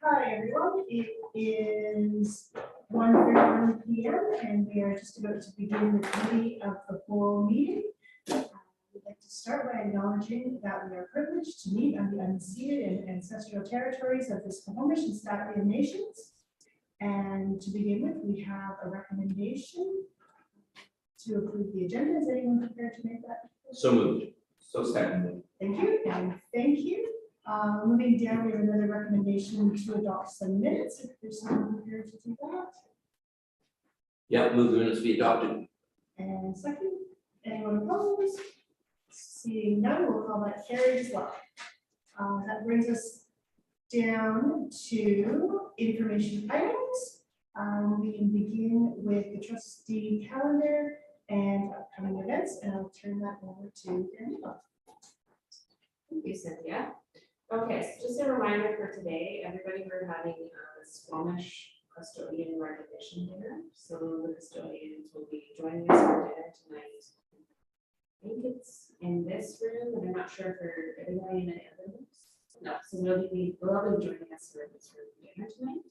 Hi, everyone. It is 1:31 p.m. and we are just about to begin the committee of the whole meeting. We'd like to start by acknowledging that we are privileged to meet on the unceded and ancestral territories of the Squamish and Stakatchewan nations. And to begin with, we have a recommendation to approve the agenda. Is anyone prepared to make that? So moved. So seconded. Thank you, and thank you. Moving down, we have another recommendation to adopt some minutes. If there's someone prepared to do that. Yeah, move the minutes be adopted. And second, anyone opposed? Seeing none, we'll call that carried as well. That brings us down to information items. We can begin with the trustee calendar and upcoming events, and I'll turn that over to Daniela. Thank you, Cynthia. Okay, so just a reminder for today, everybody, we're having a Squamish custodian recognition dinner. So the custodians will be joining us for dinner tonight. I think it's in this room, and I'm not sure for everybody in any other rooms. No, so we'll be joining us for this room dinner tonight.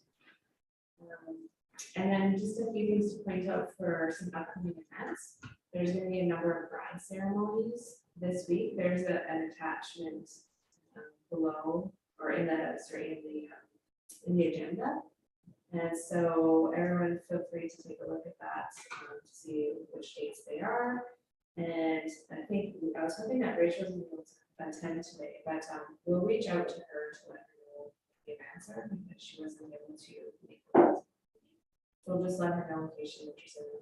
And then just a few things to point out for some upcoming events. There's going to be a number of bride ceremonies this week. There's an attachment below or in the agenda. And so everyone feel free to take a look at that to see which dates they are. And I was hoping that Rachel was able to attend today, but we'll reach out to her to let her know the answer because she wasn't able to make it. We'll just let her know in case she's interested in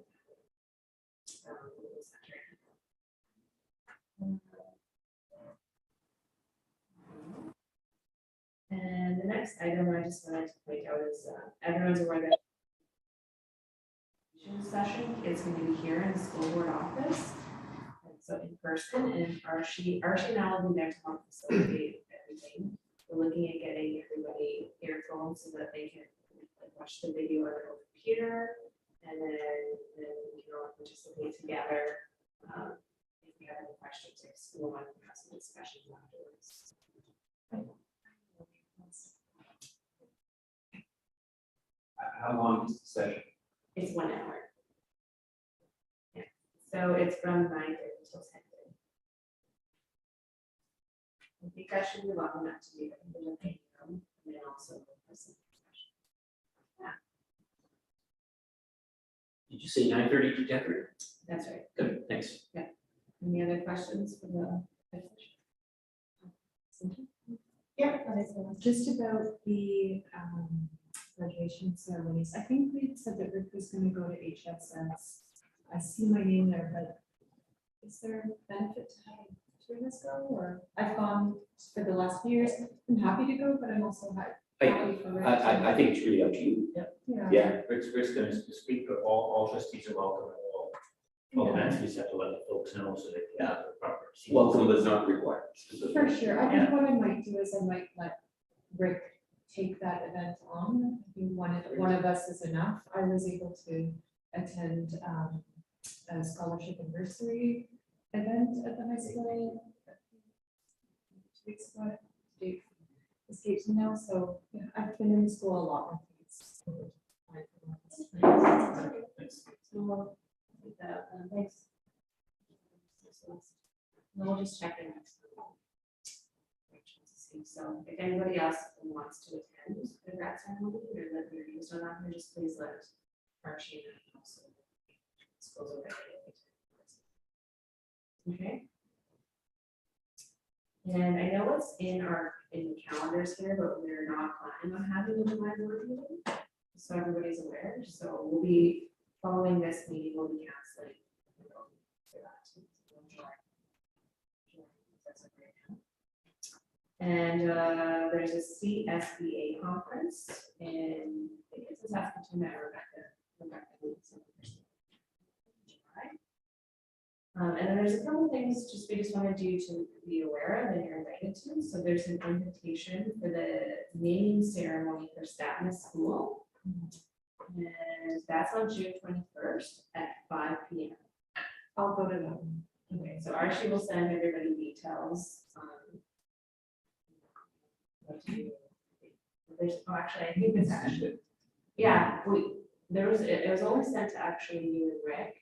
and the next item I just wanted to point out is everyone's aware that the session is going to be here in the school board office, and so in person. And Archie now will be there to help facilitate everything. We're looking at getting everybody earphones so that they can watch the video on their own computer, and then we can all participate together. If you have any questions, or school want to have some discussions afterwards. How long is the session? It's 1 hour. Yeah. So it's from 9:30 till 10:30. I think I should be long enough to do that. And then also listen. Did you say 9:30 to 10:30? That's right. Good, thanks. Any other questions for the session? Yeah, that is one. Just about the graduation ceremonies, I think we said that Rick was going to go to HSS. I see my name there, but is there a benefit to having two of us go? Or I've gone for the last few years. I'm happy to go, but I'm also happy for Rick. I think it's really up to you. Yeah. Yeah, Rick's going to speak, but all trustees are welcome at all events. We just have to let the folks know so that they have the proper. seats. Welcome but not required. For sure. I think what I might do is I might let Rick take that event on. I think one of us is enough. I was able to attend a scholarship anniversary event at the high school 2 weeks ago. Date escapes me now. So yeah, I've been in school a lot more things. Thanks. So we'll take that up then. Thanks. We'll just check in next time. So if anybody else wants to attend the grad ceremony or that your names are on there, just please let Archie know. So schools are ready. Okay. And I know it's in the calendars here, but we're not planning on having a live board meeting, so everybody's aware. So we'll be following this meeting. We'll be canceling for that. And there's a CSBA conference in, I think it's Saskatoon at Rebecca. And then there's a couple of things we just wanted you to be aware of and you're invited to. So there's an invitation for the naming ceremony for Statna School. And that's on June 21st at 5 p.m. I'll go to that one. Okay, so Archie will send everybody details. What to do. there's, oh, actually, I think it's actually, yeah, it was only sent to actually you and Rick,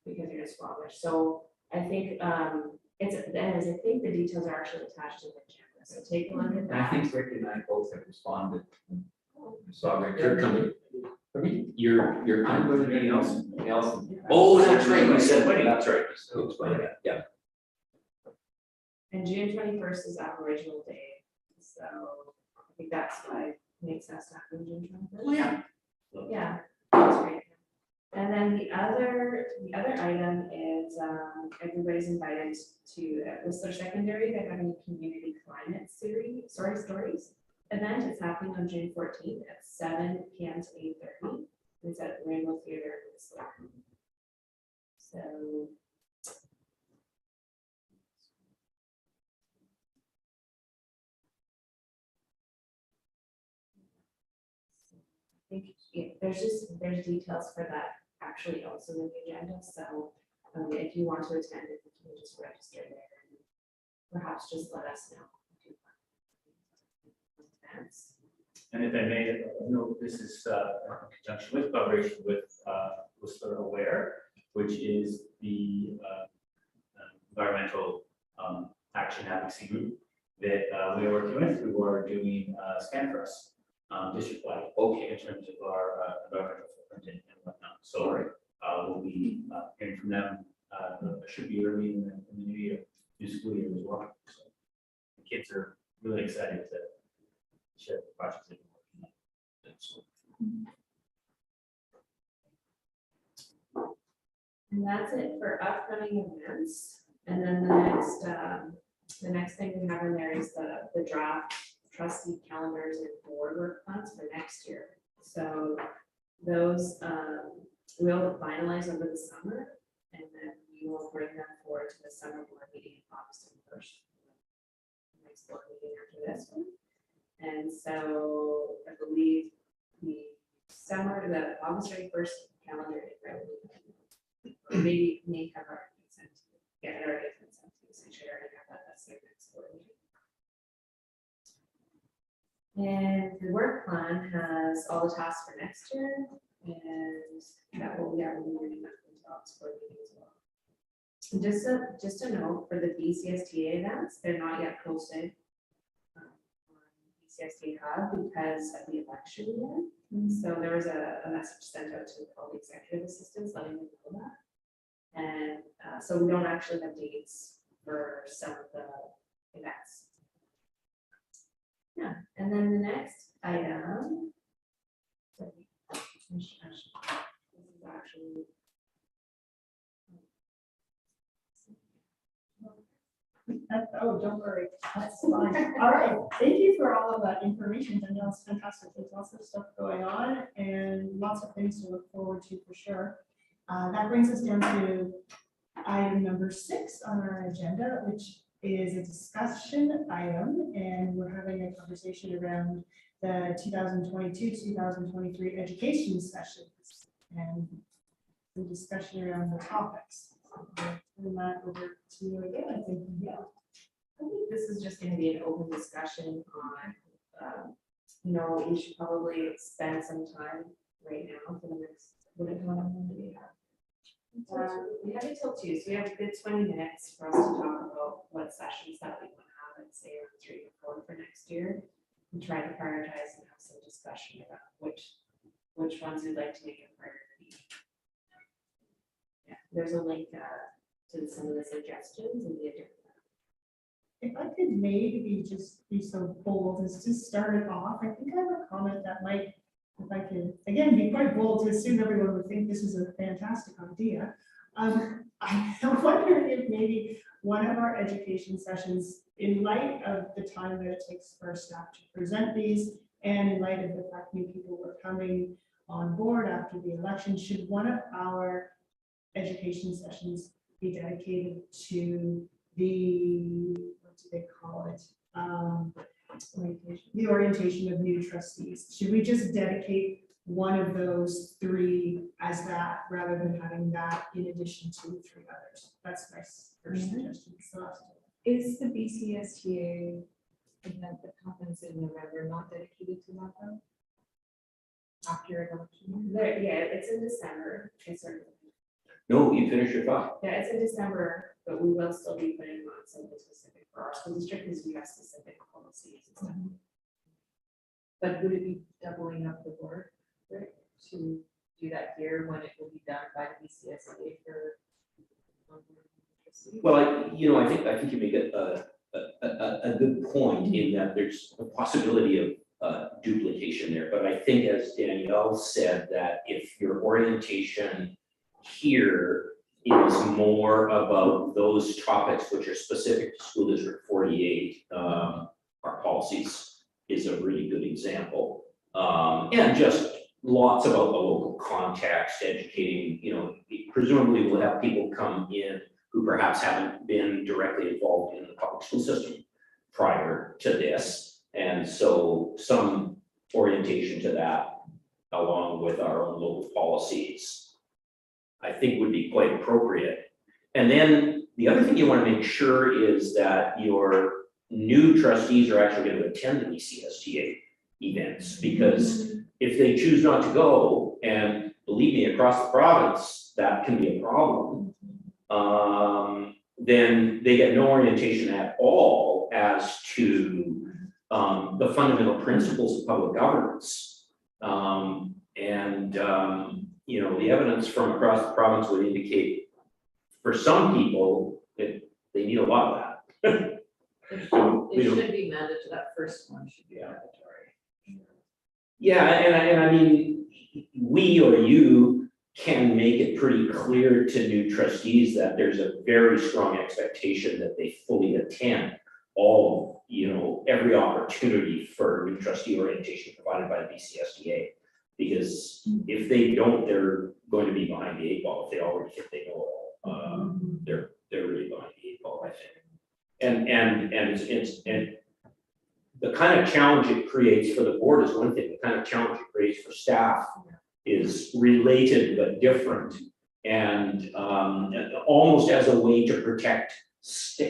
because you're in Squamish, so I think, anyways, I think the details are actually attached in the agenda, so take a look at And I that. think Rick and I both have responded. So Rick, you're coming. You're coming with anything else? Anything else? Oh, that's right, you said, That's that's right, so explain that, yeah. And June 21st is Aboriginal Day, so I think that's why it makes us happen June 21st. Oh, yeah. Yeah, that's great. And then the other item is, everybody's invited to Whistler Secondary, they're having a community climate stories event. It's happening on June 14th at 7 p.m. to 8:30. It's at Rainbow Theater in Whistler. So. I think there's details for that actually also in the agenda, so if you want to attend, if you can just register there and perhaps just let us know. Events. And if I may, note, this is in conjunction with collaboration with Whistler Aware, which is the environmental action advocacy group that we are working with, who are doing scan for us district-wide, okay, in terms of our environmental footprint and whatnot. So we'll be hearing from them, should be early in the new school year as well. So the kids are really excited to share the projects they've been working on. So, And that's it for upcoming events. And then the next thing we have in there is the draft trustee calendars and board work plans for next year. So those we'll finalize over the summer, and then we will bring them forward to the summer board meeting in August 1st. Next board meeting after this one. And so I believe the August 31st calendar is probably, or maybe may have already been sent to you. Yeah, it already has been sent to you, so you should already have that. That's the next board meeting. And the work plan has all the tasks for next year, and that will, we'll be reading that into August board meeting as well. And just a note for the BCSTA events, they're not yet posted on BCSTA Hub because of the election year. So there was a message sent out to all the executive assistants letting them know that. And so we don't actually have dates for some of the events. Yeah, and then the next item. This is actually. Oh, don't worry, that's fine. All right, thank you for all of that information. I know it's fantastic. There's lots of stuff going on and lots of things to look forward to for sure. That brings us down to item number 6 on our agenda, which is a discussion item, and we're having a conversation around the 2022-2023 education sessions and the discussion around the topics. Turn that over to you again, I think. Yeah. I think this is just gonna be an open discussion on, we should probably spend some time right now for the next, what do we have? We have until 2, so we have a good 20 minutes for us to talk about what sessions that we want to have, and say 3 or 4 for next year, and try to prioritize and have some discussion about which ones we'd like to make a priority. Yeah, there's a link to some of the suggestions in the agenda. If I could maybe just be so bold as to start it off, I think I have a comment that might, if I could, again, be quite bold to assume everyone would think this is a fantastic idea. I'm wondering if maybe one of our education sessions, in light of the time that it takes for our staff to present these, and in light of the fact new people were coming on board after the election, should one of our education sessions be dedicated to the, what do they call it? The orientation of new trustees. Should we just dedicate one of those 3 as that, rather than having that in addition to 3 others? That's my first suggestion. So Is the BCSTA event that happens ones in November not dedicated to that though? After election? There, yeah, it's in December, it's sort of, No, you finish your thought. yeah, it's in December, but we will still be putting on something specific for our school district, because we have specific policies and stuff. But would it be doubling up the work, right, to do that here when it will be done by the BCSA for? Well, I think you make a good point in that there's a possibility of duplication there, but I think as Danielle said, that if your orientation here is more about those topics which are specific to school district 48, our policies is a really good example. And just lots about the local context, educating, presumably we'll have people come in who perhaps haven't been directly involved in the public school system prior to this. And so some orientation to that, along with our own local policies, I think would be quite appropriate. And then the other thing you want to make sure is that your new trustees are actually going to attend the BCSTA events, because if they choose not to go, and believe me, across the province, that can be a problem, then they get no orientation at all as to the fundamental principles of public governance. The evidence from across the province would indicate, for some people, that they need a lot of that. So, It should be mandated, that first one should be mandatory. Yeah, and I mean, we or you can make it pretty clear to new trustees that there's a very strong expectation that they fully attend all, every opportunity for new trustee orientation provided by the BCSDA. Because if they don't, they're going to be behind the eight ball. If they already think they know it all, they're really behind the eight ball, I think. And the kind of challenge it creates for the board is one thing. The kind of challenge it creates for staff is related but different. And almost as a way to protect,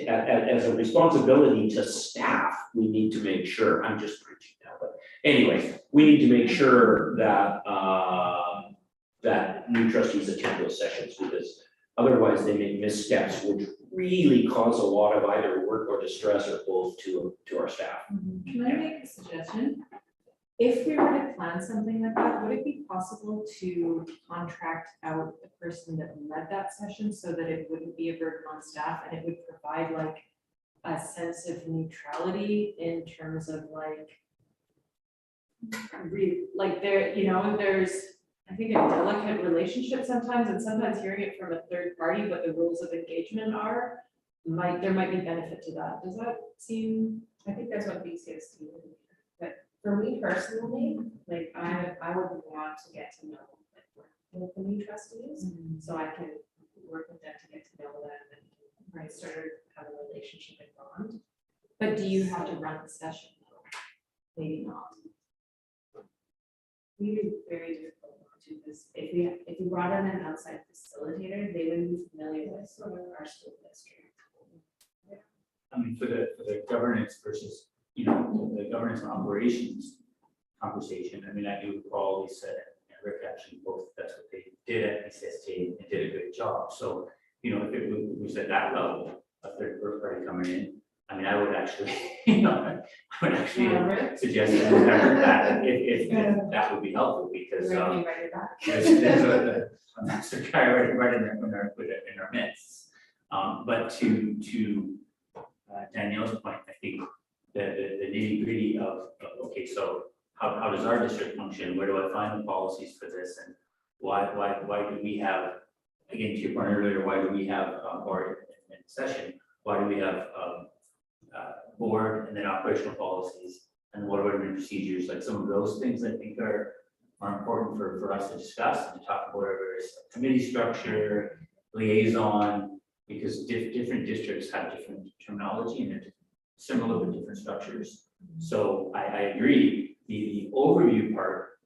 as a responsibility to staff, we need to make sure, I'm just preaching now, but anyway, we need to make sure that that new trustees attend those sessions, because otherwise they make missteps which really cause a lot of either work or distress or both to our staff. Can I make a suggestion? If we were to plan something like that, would it be possible to contract out the person that led that session so that it wouldn't be a burden on staff and it would provide like a sense of neutrality in terms of like there's, I think, a delicate relationship sometimes, and sometimes hearing it from a third party, what the rules of engagement are, there might be benefit to that. Does that seem? I think that's what BCSD would do. But for me personally, like I would want to get to know with the new trustees, so I can work with them to get to know them and start to have a relationship and bond. But do you have to run the session though? Maybe not. We would be very difficult not to, because if we brought in an outside facilitator, they would be familiar with our school district. I mean, for the governance versus, the governance and operations conversation, I mean, I do recall Lisa and Rick actually both, that's what they did at BCST and did a good job. So, if it was at that level, a third party coming in, I mean, I would actually, suggest that if that would be helpful, because there's a master guy right in our midst. But to Danielle's point, I think the nitty gritty of, okay, so how does our district function? Where do I find the policies for this? And why do we have, again, to your point earlier, why do we have board in session? Why do we have board and then operational policies? And what are the procedures? Like some of those things I think are important for us to discuss and to talk about whatever is committee structure, liaison, because different districts have different terminology and they're similar but different structures. So I agree, the overview part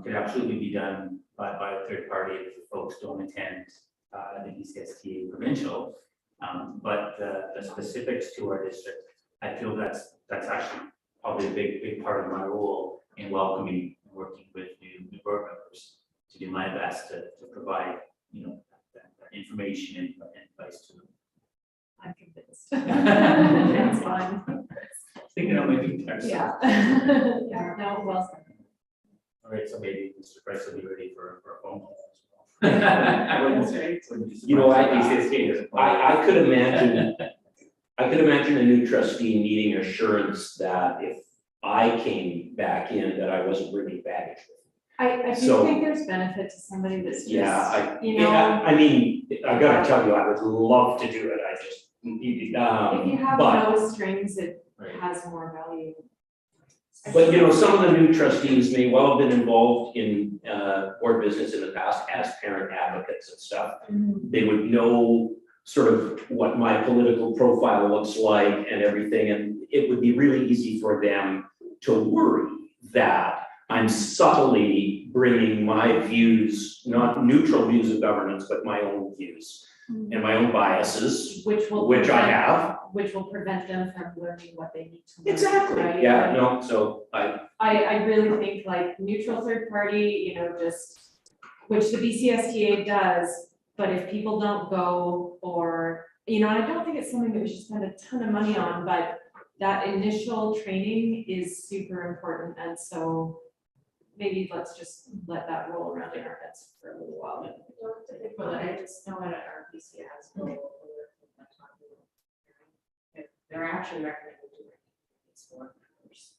could absolutely be done by a third party if the folks don't attend the BCSTA provincial. But the specifics to our district, I feel that's actually probably probably a big part of my role in welcoming and working with new board members to do my best to provide, that information and advice to them. I'm convinced. It's fun. Thinking I might be next. Yeah. Yeah, no, well said. All right, so maybe Mr. Price will be ready for a phone call as well. I wouldn't say. You know, I I could imagine, a new trustee needing assurance that if I came back in, that I wasn't bringing baggage with me. I do So- think there's benefit to somebody that's just, Yeah, you know, I mean, I gotta tell you, I would love to do it, I just, if you have but, no strings, it Right. has more value. but you know, some of the new trustees may well have been involved in, board business in the past as parent advocates and stuff. They would know sort of what my political profile looks like and everything, and it would be really easy for them to worry that I'm subtly bringing my views, not neutral views of governance, but my own views and my own biases, Which will. which I prevent- have. Which will prevent them from learning what they need to learn. Exactly, right? yeah, no, so I really think like neutral third party, just, which the BCSTA does, but if people don't go or, and I don't think it's something that we should spend a ton of money on, but that initial training is super important, and so maybe let's just let that roll around in our heads for a little while. Well, I just know at our PCS, if they're actually recommended to these board members.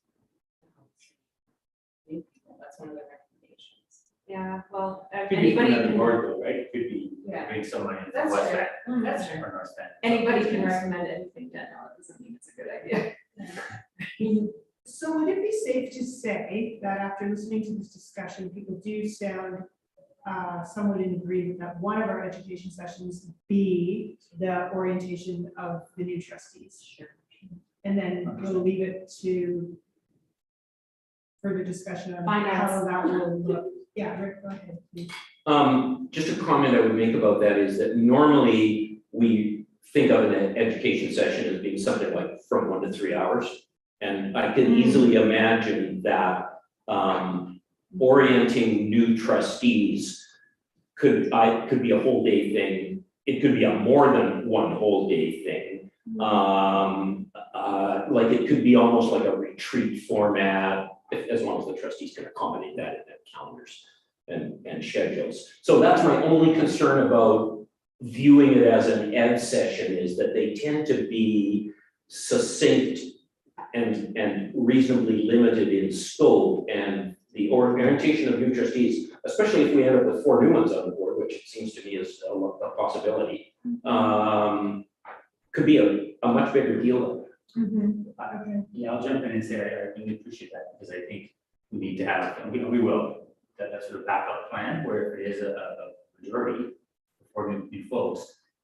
That's one of the recommendations. Yeah, well, Could be from anybody another can, board though, right? It could be, Yeah. bring someone in from That's West true. End That's true. or North End. anybody can recommend anything, Danielle, it doesn't mean it's a good idea. So would it be safe to say that after listening to this discussion, people do sound somewhat in agreement that one of our education sessions be the orientation of the new trustees? Sure. And then we'll leave it to further discussion on how Finance. that will look. Yeah, Rick, go ahead, please. just a comment I would make about that is that normally we think of an education session as being something like from 1 to 3 hours. And I can easily imagine that, orienting new trustees could be a whole day thing. It could be a more than one whole day thing. Like it could be almost like a retreat format, as long as the trustees can accommodate that in their calendars and schedules. So that's my only concern about viewing it as an ed session, is that they tend to be succinct and reasonably limited in scope, and the orientation of new trustees, especially if we end up with 4 new ones on the board, which it seems to me is a possibility, could be a much bigger deal. Okay. Yeah, I'll jump in and say I really appreciate that, because I think we need to have, and we will, that sort of backup plan where if it is a majority for new folks,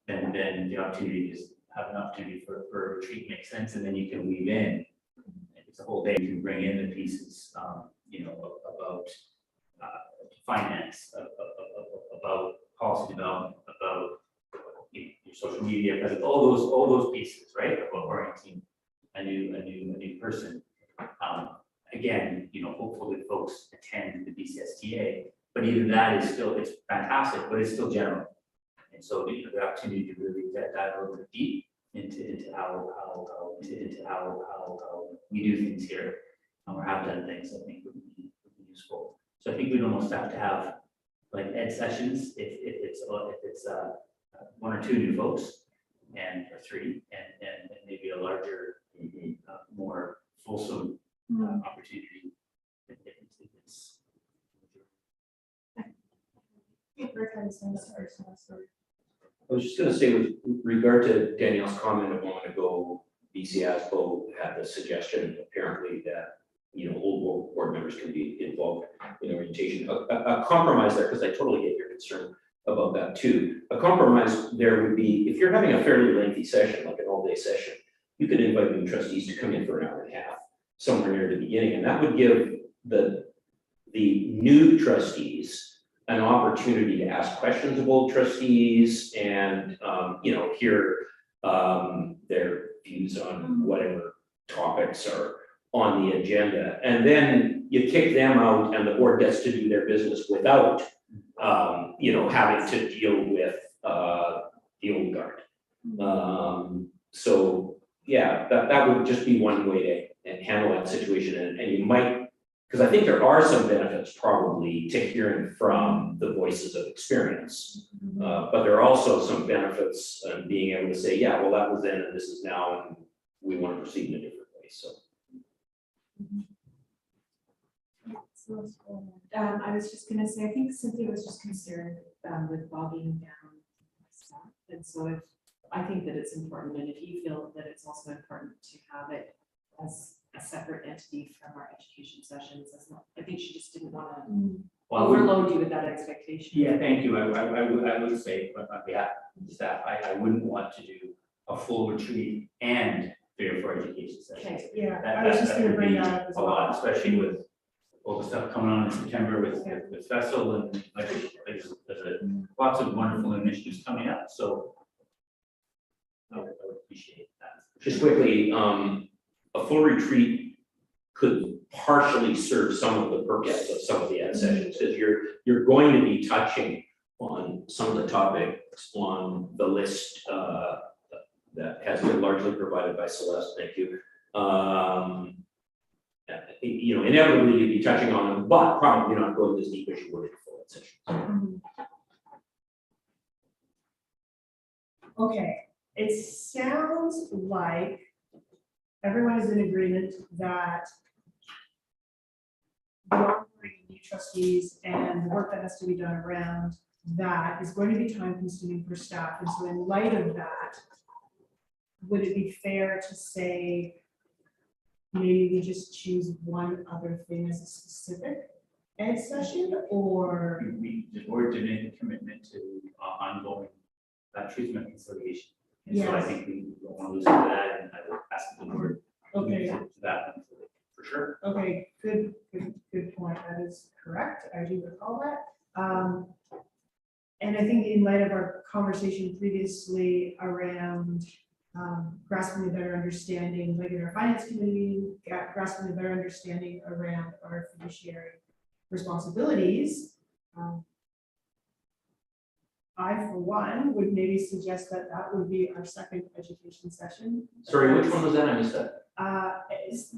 then the opportunity is have an opportunity for a retreat makes sense, and then you can weave in. If it's a whole day, you can bring in the pieces, about finance, about policy development, about your social media, because all those pieces, right, about orienting a new person. Again, hopefully folks attend the BCSTA, but even that is still, it's fantastic, but it's still general. And so the opportunity to really dive a little bit deep into how we do things here, or have done things, I think would be useful. So I think we'd almost have to have like ed sessions if it's 1 or 2 new folks, or 3, and maybe a larger, more fulsome opportunity. If it's I was just gonna say, with regard to Danielle's comment a moment ago, BC ASBO had the suggestion apparently that, old board members can be involved in orientation. A compromise there, because I totally get your concern about that too. A compromise there would be, if you're having a fairly lengthy session, like an all-day session, you could invite new trustees to come in for an hour and a half, somewhere near the beginning, and that would give the new trustees an opportunity to ask questions of old trustees and, hear their views on whatever topics are on the agenda. And then you kick them out and the board gets to do their business without, having to deal with, the old guard. So, yeah, that would just be one way to handle that situation, and you might, because I think there are some benefits probably to hearing from the voices of experience. But there are also some benefits in being able to say, yeah, well, that was then and this is now, and we want to proceed in a different way, so. I was just gonna say, I think Cynthia was just concerned with bogging down stuff. And so I think that it's important, and if you feel that it's also important to have it as a separate entity from our education sessions, I think she just didn't want to Well, we- overload you with that expectation. Yeah, thank you. I would say, on behalf of the staff, I wouldn't want to do a full retreat and 3 or 4 education sessions. Okay. Yeah, That- I was that- just that gonna would bring be that up as a well. lot, especially with all the stuff coming on in September with Festival and like, there's lots of wonderful initiatives coming up, so I would appreciate that. Just quickly, a full retreat could partially serve some of the purpose of some of the ed sessions, because you're going to be touching on some of the topics on the list, that has been largely provided by Celeste, thank you. Inevitably you'd be touching on them, but probably not going as deep as you would in a full ed session. Okay, it sounds like everyone is in agreement that the onboarding of new trustees and the work that has to be done around that is going to be time consuming for staff. And so in light of that, would it be fair to say maybe we just choose one other thing as a specific ed session, or? The board did make a commitment to ongoing truth and reconciliation. And so I Yes. think we don't want to lose sight of that, and I would ask the board to Okay. commit to that one for sure. Okay, good point. That is correct. I do recall that. And I think in light of our conversation previously around grasping a better understanding, like in our finance committee, grasping a better understanding around our fiduciary responsibilities. I, for one, would maybe suggest that that would be our second education session. Sorry, which one was that? I missed that. Is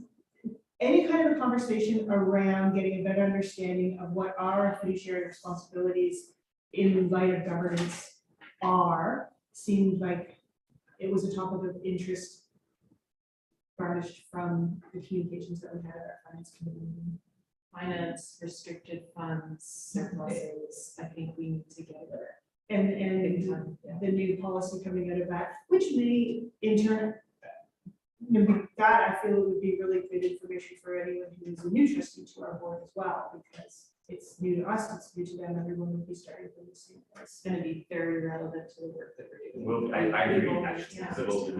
any kind of a conversation around getting a better understanding of what our fiduciary responsibilities in light of governance are, seemed like it was a topic of interest garnished from the communications that we had at our finance committee meeting. Finance, restricted funds, surpluses, I think we need to get there. And Big time, yeah. the new policy coming out of that, which may in turn, that I feel would be really good information for anyone who is a new trustee to our board as well, because it's new to us, it's new to them, everyone would be starting from the same place. It's gonna be very relevant to the work that we're doing. Well, I agree, We've actually, always- the vote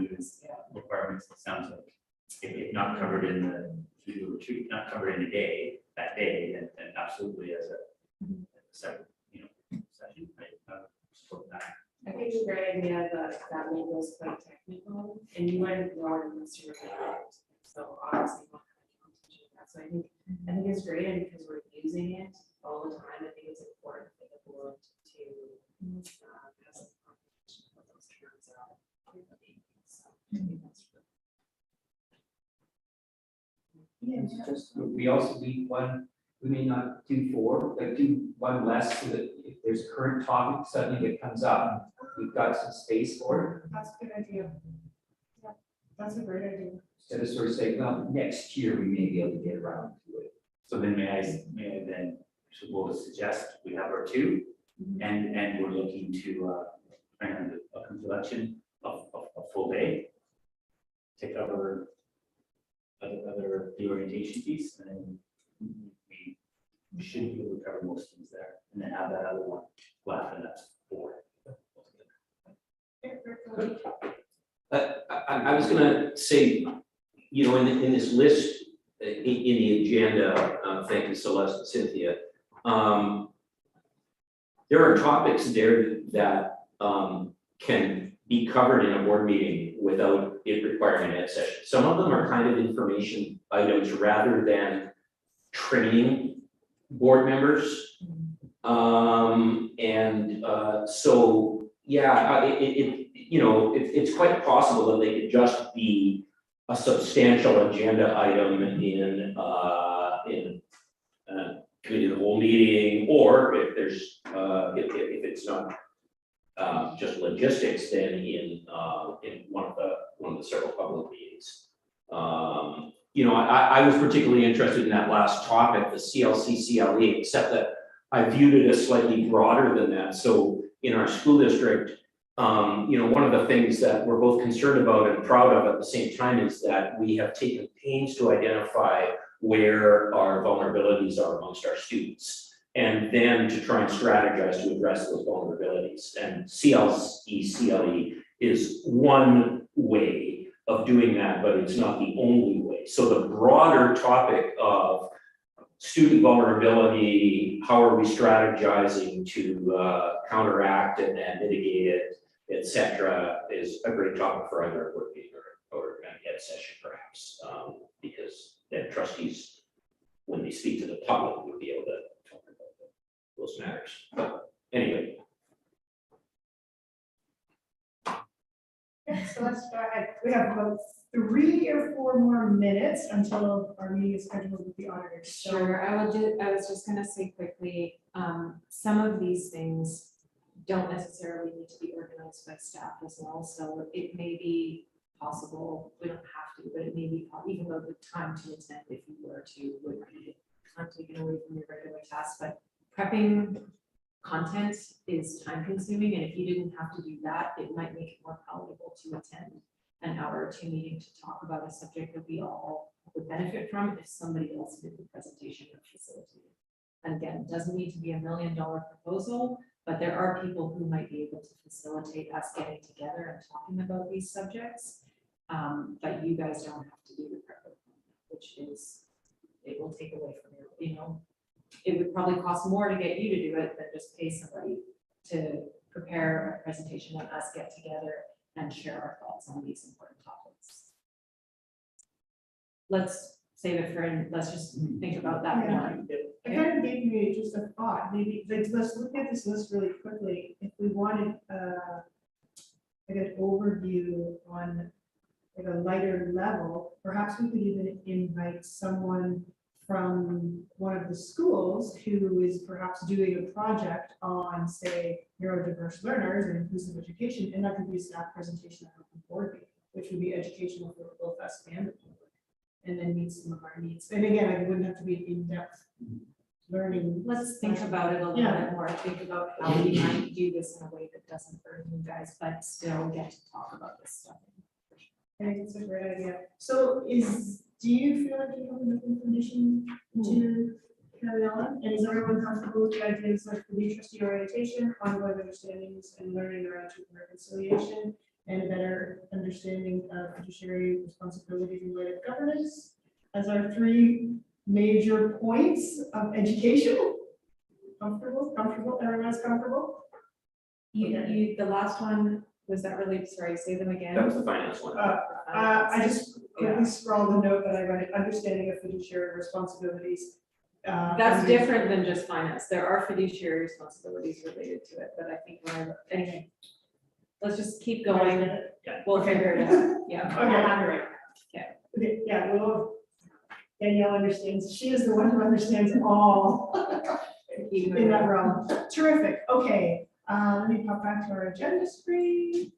Yeah. requirements, it sounds like, if not covered in the retreat, not covered in a day, that day, then absolutely as a second, session, I support that. I think it's a great idea that one goes quite technical, and you wouldn't know it unless you were there. So obviously, we'll have a conversation about that. So I think it's great, and because we're using it all the time, I think it's important for the board to have some conversation about those terms out. So I think that's really. We also need one, we may not do 4, but do one less so that if there's a current topic suddenly that comes up, we've got some space for it. That's a good idea. Yeah, that's a great idea. Instead of sort of saying, well, next year we may be able to get around to it. So then may I then, so we'll suggest we have our 2, and we're looking to plan a collection of a full day. Take over other the orientation piece, and then we should be able to cover most things there, and then have that other one left, and that's 4. I was gonna say, in this list, in the agenda, thank you Celeste and Cynthia. There are topics there that can be covered in a board meeting without it requiring an ed session. Some of them are kind of information items rather than training board members. So, yeah, it's quite possible that they could just be a substantial agenda item in committee of the whole meeting, or if there's, if it's not just logistics, then in one of the several public meetings. I was particularly interested in that last topic, the CLC, CLE, except that I viewed it as slightly broader than that. So in our school district, one of the things that we're both concerned about and proud of at the same time is that we have taken pains to identify where our vulnerabilities are amongst our students, and then to try and strategize to address those vulnerabilities. And CLE, CLE is one way of doing that, but it's not the only way. So the broader topic of student vulnerability, how are we strategizing to counteract and mitigate it, et cetera, is a great topic for either a work meeting or an ed session perhaps, because then trustees, when they speak to the public, would be able to talk about those matters. But anyway. Okay, so let's go ahead. We have about 3 or 4 more minutes until our meeting is scheduled with the auditors. So Sure, I was just gonna say quickly, some of these things don't necessarily need to be organized by staff as well, so it may be possible, we don't have to, but it may be, even though the time to attend, if you were to, would be kind of taken away from your regular tasks, but prepping content is time consuming, and if you didn't have to do that, it might make it more palatable to attend an hour or 2 meeting to talk about a subject that we all would benefit from if somebody else did the presentation or facilitated. And again, it doesn't need to be $1 million proposal, but there are people who might be able to facilitate us getting together and talking about these subjects. But you guys don't have to do the prep, which is, it will take away from your, it would probably cost more to get you to do it than just pay somebody to prepare a presentation and us get together and share our thoughts on these important topics. Let's save it for, let's just think about that more. it kind of gave me just a thought, maybe, let's look at this list really quickly. If we wanted like an overview on like a lighter level, perhaps we could even invite someone from one of the schools who is perhaps doing a project on, say, neurodiverse learners and inclusive education, and that could be a staff presentation at the board meeting, which would be educational for both us and the public, and then meet some of our needs. And again, it wouldn't have to be in-depth learning. Let's think about it a little bit more, think about how we might do this in a way that doesn't burden you guys, but still get to talk about this stuff. I think it's a great idea. So do you feel like you have enough information to carry on? And is everyone comfortable with the ideas like the trustee orientation, ongoing understandings and learning around truth and reconciliation, and a better understanding of fiduciary responsibilities in light of governance as our 3 major points of education? Comfortable, everyone's comfortable? The last one, was that really, sorry, say them again? That was the finance one. I just quickly scrolled the note that I read, understanding of fiduciary responsibilities. That's different than just finance. There are fiduciary responsibilities related to it, but I think anyway, let's just keep going. Yeah. We'll figure it out. Yeah. Okay, yeah, well, Danielle understands, she is the one who understands all in that realm. Terrific, okay, let me pop back to our agenda screen.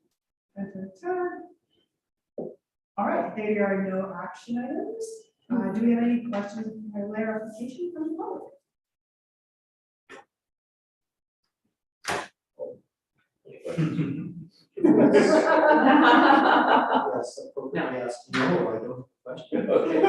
All right, there are no action items. Do we have any questions or clarification from the public? Yes, appropriately asked, no, I don't question. Okay.